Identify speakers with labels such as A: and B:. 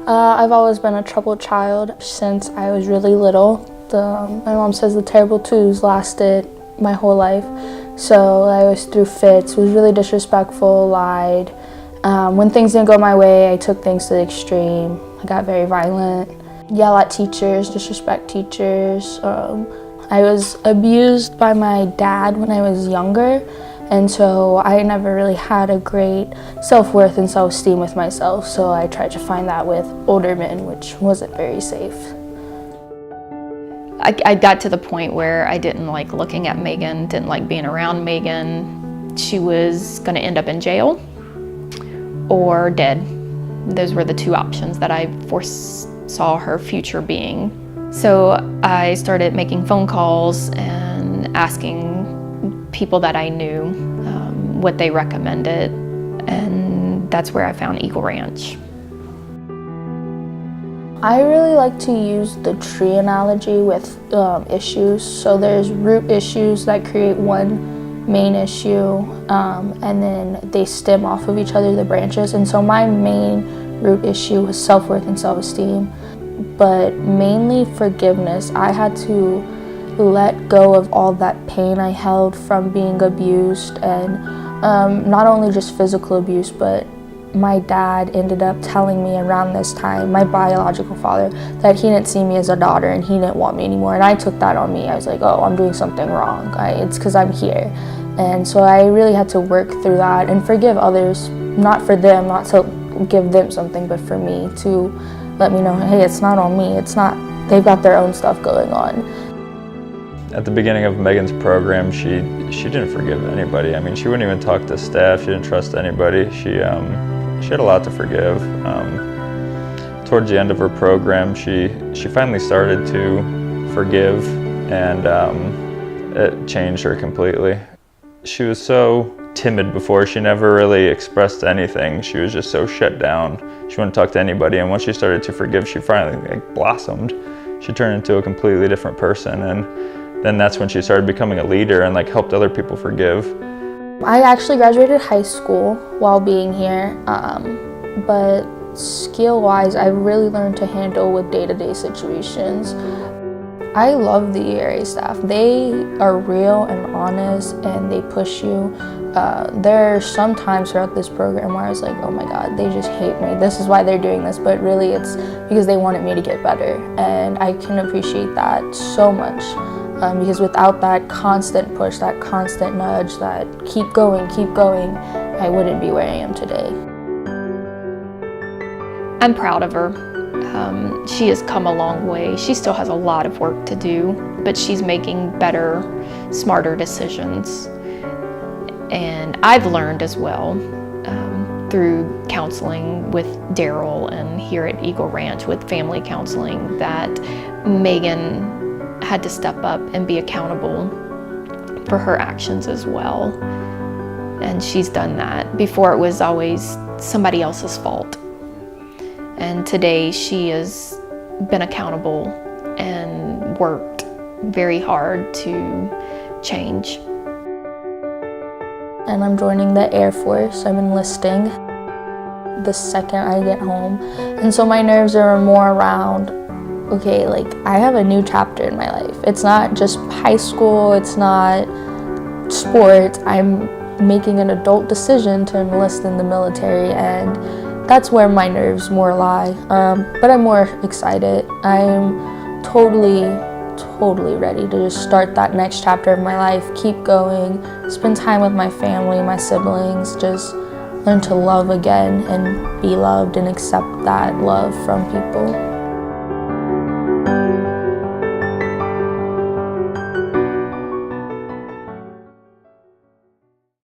A: I've always been a troubled child since I was really little. My mom says the terrible twos lasted my whole life. So I was through fits, was really disrespectful, lied. When things didn't go my way, I took things to the extreme. I got very violent, yell at teachers, disrespect teachers. I was abused by my dad when I was younger, and so I never really had a great self-worth and self-esteem with myself, so I tried to find that with older men, which wasn't very safe.
B: I got to the point where I didn't like looking at Megan, didn't like being around Megan. She was going to end up in jail or dead. Those were the two options that I foresaw her future being. So I started making phone calls and asking people that I knew what they recommended, and that's where I found Eagle Ranch.
A: I really like to use the tree analogy with issues. So there's root issues that create one main issue, and then they stem off of each other, the branches. And so my main root issue was self-worth and self-esteem, but mainly forgiveness. I had to let go of all that pain I held from being abused, and not only just physical abuse, but my dad ended up telling me around this time, my biological father, that he didn't see me as a daughter and he didn't want me anymore. And I took that on me. I was like, oh, I'm doing something wrong. It's because I'm here. And so I really had to work through that and forgive others, not for them, not to give them something, but for me to let me know, hey, it's not on me. It's not, they've got their own stuff going on.
C: At the beginning of Megan's program, she didn't forgive anybody. I mean, she wouldn't even talk to staff. She didn't trust anybody. She had a lot to forgive. Towards the end of her program, she finally started to forgive, and it changed her completely. She was so timid before. She never really expressed anything. She was just so shut down. She wouldn't talk to anybody, and once she started to forgive, she finally blossomed. She turned into a completely different person, and then that's when she started becoming a leader and helped other people forgive.
A: I actually graduated high school while being here, but skill-wise, I really learned to handle with day-to-day situations. I love the ERA staff. They are real and honest, and they push you. There are some times throughout this program where I was like, oh my God, they just hate me. This is why they're doing this, but really it's because they wanted me to get better, and I can appreciate that so much. Because without that constant push, that constant nudge, that keep going, I wouldn't be where I am today.
B: I'm proud of her. She has come a long way. She still has a lot of work to do, but she's making better, smarter decisions. And I've learned as well through counseling with Daryl and here at Eagle Ranch with family counseling that Megan had to step up and be accountable for her actions as well. And she's done that. Before it was always somebody else's fault. And today she has been accountable and worked very hard to change.
A: And I'm joining the Air Force. I'm enlisting the second I get home. And so my nerves are more around, okay, I have a new chapter in my life. It's not just high school, it's not sports. I'm making an adult decision to enlist in the military, and that's where my nerves more lie. But I'm more excited. I'm totally ready to just start that next chapter of my life, keep going, spend time with my family, my siblings, just learn to love again and be loved and accept that love from people.